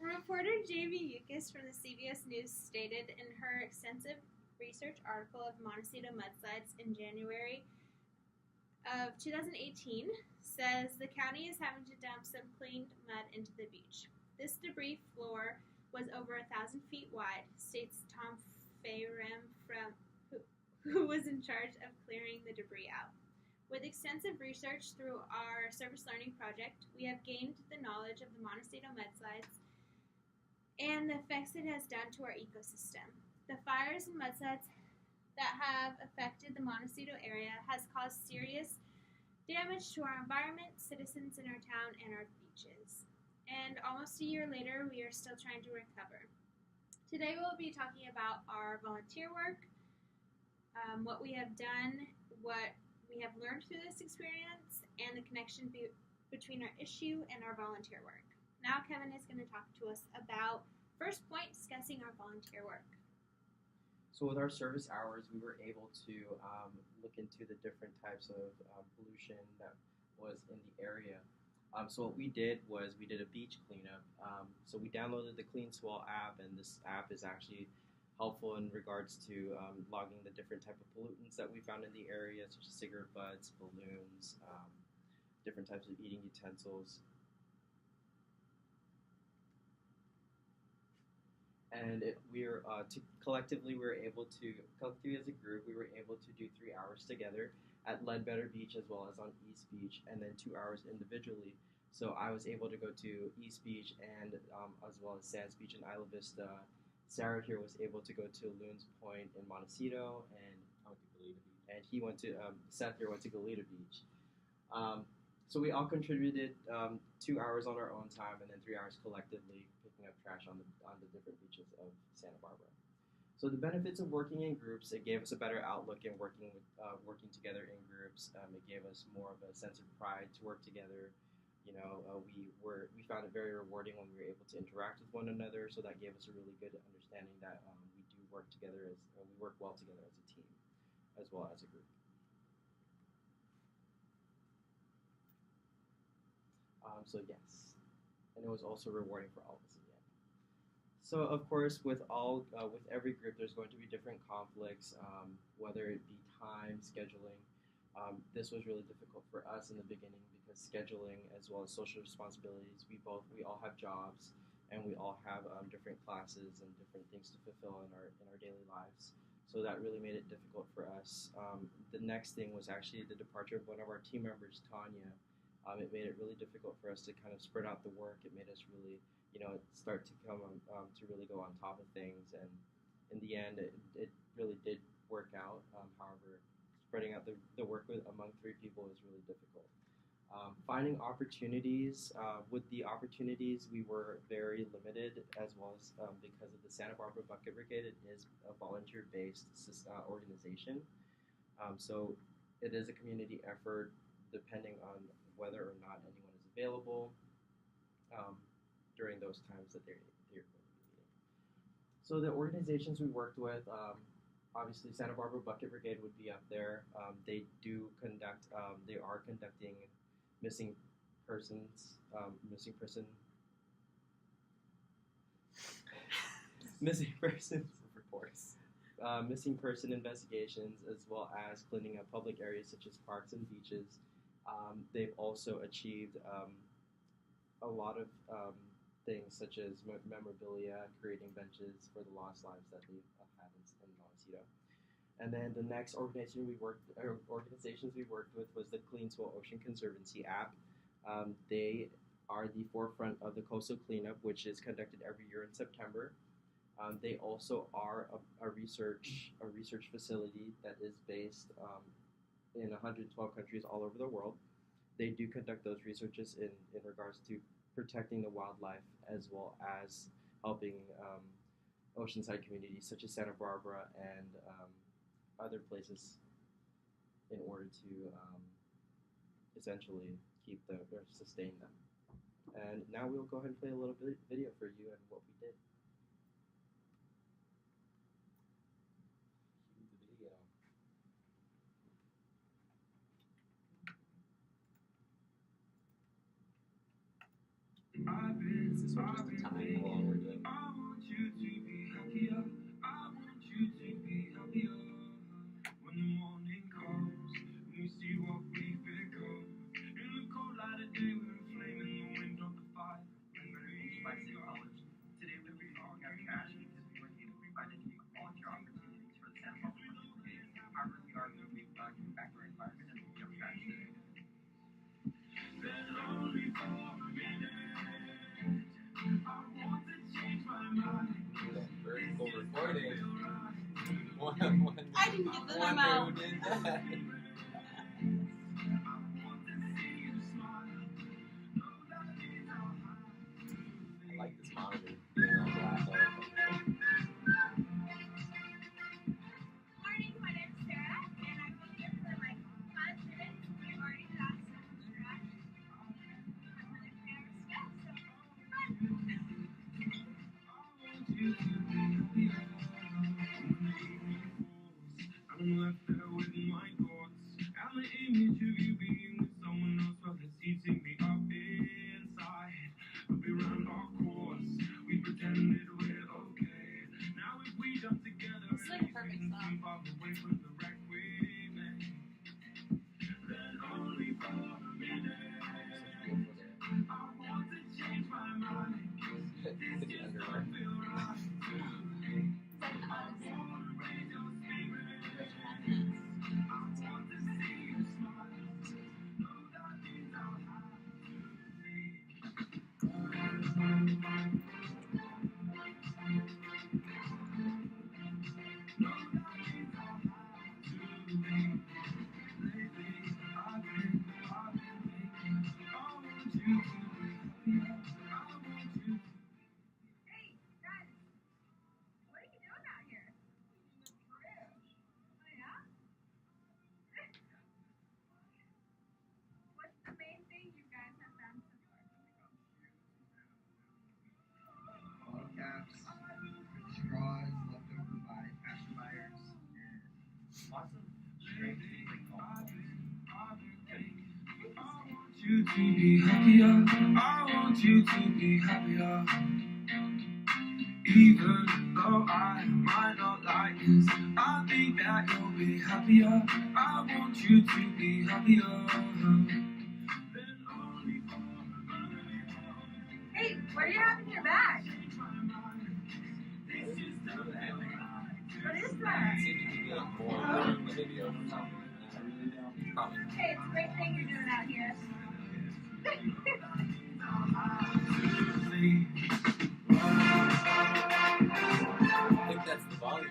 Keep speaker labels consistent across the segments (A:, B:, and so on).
A: Reporter J.B. Yukis from the CBS News stated in her extensive research article of Montecito mudslides in January of 2018 says the county is having to dump some cleaned mud into the beach. This debris floor was over 1,000 feet wide, states Tom Fayram who was in charge of clearing the debris out. With extensive research through our service learning project, we have gained the knowledge of the Montecito mudslides and the effects it has done to our ecosystem. The fires and mudslides that have affected the Montecito area has caused serious damage to our environment, citizens in our town, and our beaches. And almost a year later, we are still trying to recover. Today we'll be talking about our volunteer work, what we have done, what we have learned through this experience, and the connection between our issue and our volunteer work. Now Kevin is going to talk to us about first point, discussing our volunteer work.
B: So with our service hours, we were able to look into the different types of pollution that was in the area. So what we did was we did a beach cleanup. So we downloaded the Clean Swell app, and this app is actually helpful in regards to logging the different type of pollutants that we found in the area, such as cigarette butts, balloons, different types of eating utensils. And collectively as a group, we were able to do 3 hours together at Ledbetter Beach as well as on East Beach, and then 2 hours individually. So I was able to go to East Beach and as well as Sands Beach in Isla Vista. Sarah here was able to go to Loons Point in Montecito, and he went to Seth here went to Goleta Beach. So we all contributed 2 hours on our own time, and then 3 hours collectively picking up trash on the different beaches of Santa Barbara. So the benefits of working in groups: it gave us a better outlook in working together in groups. It gave us more of a sense of pride to work together. We found it very rewarding when we were able to interact with one another. So that gave us a really good understanding that we do work together we work well together as a team, as well as a group. So yes, and it was also rewarding for all of us in the end. So of course, with every group, there's going to be different conflicts, whether it be time, scheduling. This was really difficult for us in the beginning because scheduling as well as social responsibilities. We all have jobs, and we all have different classes and different things to fulfill in our daily lives. So that really made it difficult for us. The next thing was actually the departure of one of our team members, Tanya. It made it really difficult for us to kind of spread out the work. It made us really, start to come to really go on top of things. And in the end, it really did work out. However, spreading out the work among 3 people is really difficult. Finding opportunities. With the opportunities, we were very limited, as well as because of the Santa Barbara Bucket Brigade. It is a volunteer-based organization. So it is a community effort, depending on whether or not anyone is available during those times that they're going to be meeting. So the organizations we worked with, obviously Santa Barbara Bucket Brigade would be up there. They are conducting missing person reports, missing person investigations, as well as cleaning up public areas such as parks and beaches. They've also achieved a lot of things such as memorabilia, creating benches for the lost lives that they had in Montecito. And then the next organizations we worked with was the Clean Swell Ocean Conservancy app. They are the forefront of the coastal cleanup, which is conducted every year in September. They also are a research facility that is based in 112 countries all over the world. They do conduct those researches in regards to protecting the wildlife, as well as helping oceanside communities such as Santa Barbara and other places in order to essentially keep them or sustain them. And now we'll go ahead and play a little video for you and what we did.
C: I've been classes or just the time, how long we're doing? Vertical recording.
A: I didn't get the memo.
C: Who did that? I like this monitor being all black.
A: Morning, my name's Sarah, and I'm going to be here for like 5 minutes. We've already got some scratch. I'm really embarrassed yet, so
D: I'm left there with my thoughts and the image of you being with someone else while it's eating me up inside. I'll be round our course. We pretended we're okay. Now if we jump together,
A: It's like a perfect song.
D: far away from the wreck we made. Then only for a minute, I want to change my mind. This just don't feel right to me. I wanna raise your spirit. I want to see you smile. No, that means I'll have to leave. No, that means I'll have to leave. Lately, I've been thinking. I want you to be happier. I want you to. Hey, guys, what are you doing out here? Oh, yeah? What's the main thing you guys have done so far?
E: Bottle caps, straws left over by pacifiers, and lots of straight like golf
D: I want you to be happier. I want you to be happier. Even though I might not like this, I think that you'll be happier. I want you to be happier. Then only for a moment.
A: Hey, what do you have in your bag? What is that?
C: Video or something. Probably.
A: Hey, it's a great thing you're doing out here.
C: I think that's the volume.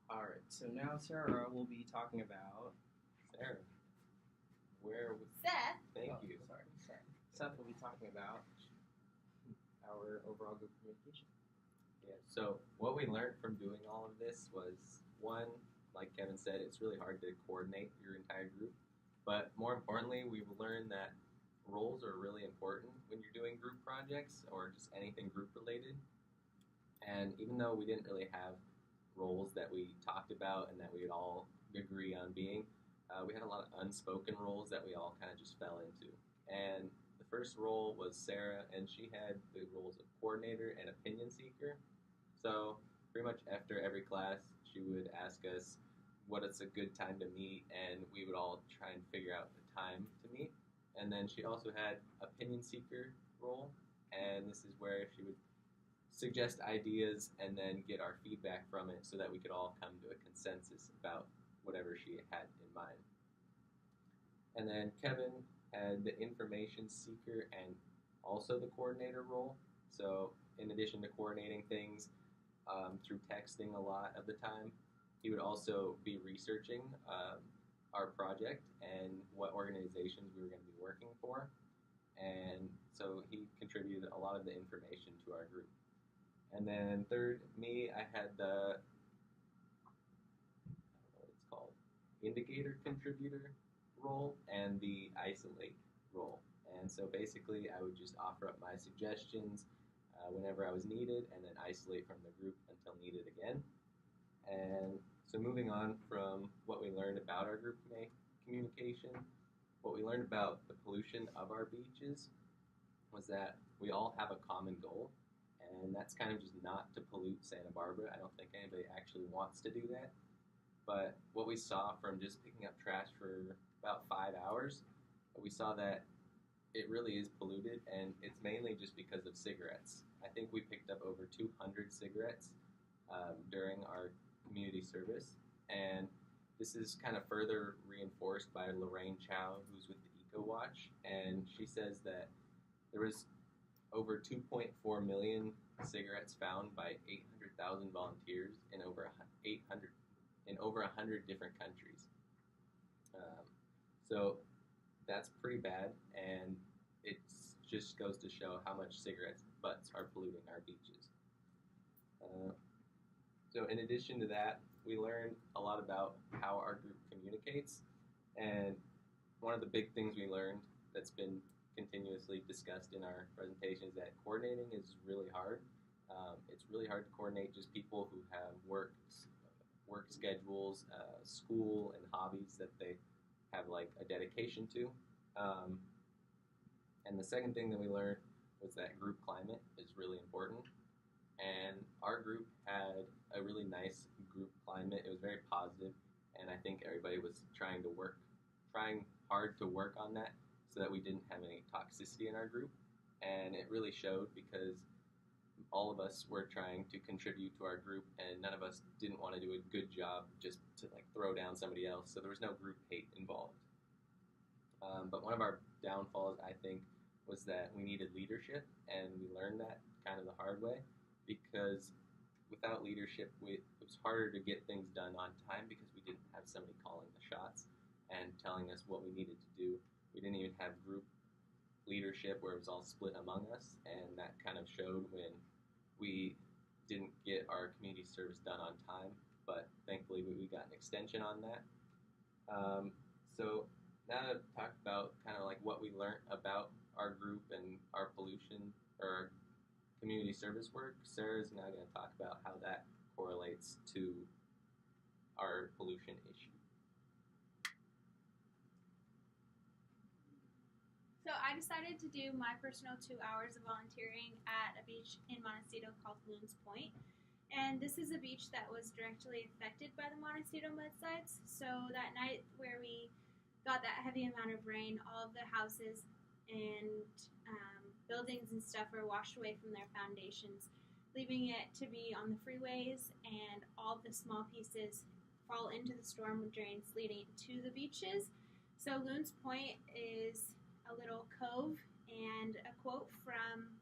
B: Alright, so now Sarah will be talking about.
C: Sarah. Where was...
A: Seth,
C: Thank
B: Oh,
C: you.
B: Sorry. Seth will be talking about our overall group communication.
C: Yeah, so what we learned from doing all of this was, one, like Kevin said, it's really hard to coordinate your entire group. But more importantly, we've learned that roles are really important when you're doing group projects or just anything group related. And even though we didn't really have roles that we talked about and that we would all agree on being, we had a lot of unspoken roles that we all kind of just fell into. And the first role was Sarah, and she had the roles of coordinator and opinion seeker. So pretty much after every class, she would ask us what is a good time to meet, and we would all try and figure out the time to meet. And then she also had opinion seeker role, and this is where she would suggest ideas and then get our feedback from it so that we could all come to a consensus about whatever she had in mind. And then Kevin had the information seeker and also the coordinator role. So in addition to coordinating things through texting a lot of the time, he would also be researching our project and what organizations we were going to be working for. And so he contributed a lot of the information to our group. And then third, me, I had the, I don't know what it's called, indicator contributor role and the isolate role. And so basically I would just offer up my suggestions whenever I was needed and then isolate from the group until needed again. And so moving on from what we learned about our group communication, what we learned about the pollution of our beaches was that we all have a common goal, and that's kind of just not to pollute Santa Barbara. I don't think anybody actually wants to do that. But what we saw from just picking up trash for about 5 hours, we saw that it really is polluted, and it's mainly just because of cigarettes. I think we picked up over 200 cigarettes during our community service, and this is kind of further reinforced by Lorraine Chow, who's with the Eco Watch, and she says that there was over 2.4 million cigarettes found by 800,000 volunteers in over 100 different countries. So that's pretty bad, and it just goes to show how much cigarette butts are polluting our beaches. So in addition to that, we learned a lot about how our group communicates, and one of the big things we learned that's been continuously discussed in our presentation is that coordinating is really hard. It's really hard to coordinate just people who have work schedules, school, and hobbies that they have like a dedication to. And the second thing that we learned was that group climate is really important. And our group had a really nice group climate. It was very positive, and I think everybody was trying hard to work on that so that we didn't have any toxicity in our group. And it really showed because all of us were trying to contribute to our group, and none of us didn't want to do a good job just to like throw down somebody else. So there was no group hate involved. But one of our downfalls, I think, was that we needed leadership, and we learned that kind of the hard way, because without leadership, it was harder to get things done on time because we didn't have somebody calling the shots and telling us what we needed to do. We didn't even have group leadership where it was all split among us, and that kind of showed when we didn't get our community service done on time, but thankfully we got an extension on that. So now to talk about kind of like what we learned about our group and our pollution or our community service work, Sarah's now going to talk about how that correlates to our pollution issue.
A: So I decided to do my personal 2 hours of volunteering at a beach in Montecito called Loons Point. And this is a beach that was directly affected by the Montecito mudslides. So that night where we got that heavy amount of rain, all of the houses and buildings and stuff were washed away from their foundations, leaving it to be on the freeways, and all the small pieces fall into the storm drains leading to the beaches. So Loons Point is a little cove, and a quote from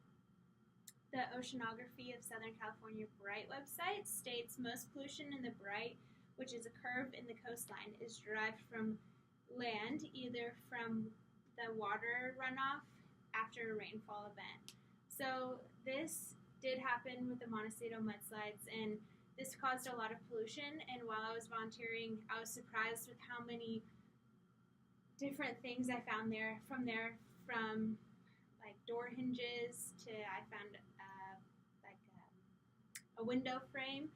A: the Oceanography of Southern California BRIGHT website states, "Most pollution in the BRIGHT, which is a curve in the coastline, is derived from land, either from the water runoff after a rainfall event." So this did happen with the Montecito mudslides, and this caused a lot of pollution. And while I was volunteering, I was surprised with how many different things I found there, from like door hinges to I found a window frame,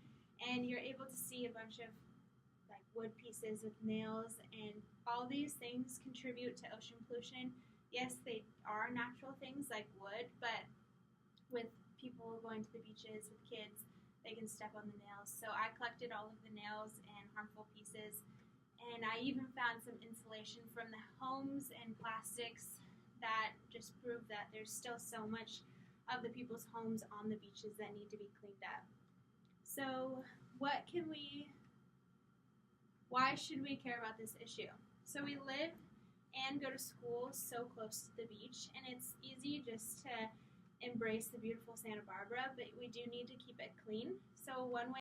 A: and you're able to see a bunch of like wood pieces with nails, and all these things contribute to ocean pollution. Yes, they are natural things like wood, but with people going to the beaches with kids, they can step on the nails. So I collected all of the nails and harmful pieces, and I even found some insulation from the homes and plastics that just prove that there's still so much of the people's homes on the beaches that need to be cleaned up. So why should we care about this issue? So we live and go to school so close to the beach, and it's easy just to embrace the beautiful Santa Barbara, but we do need to keep it clean. So one way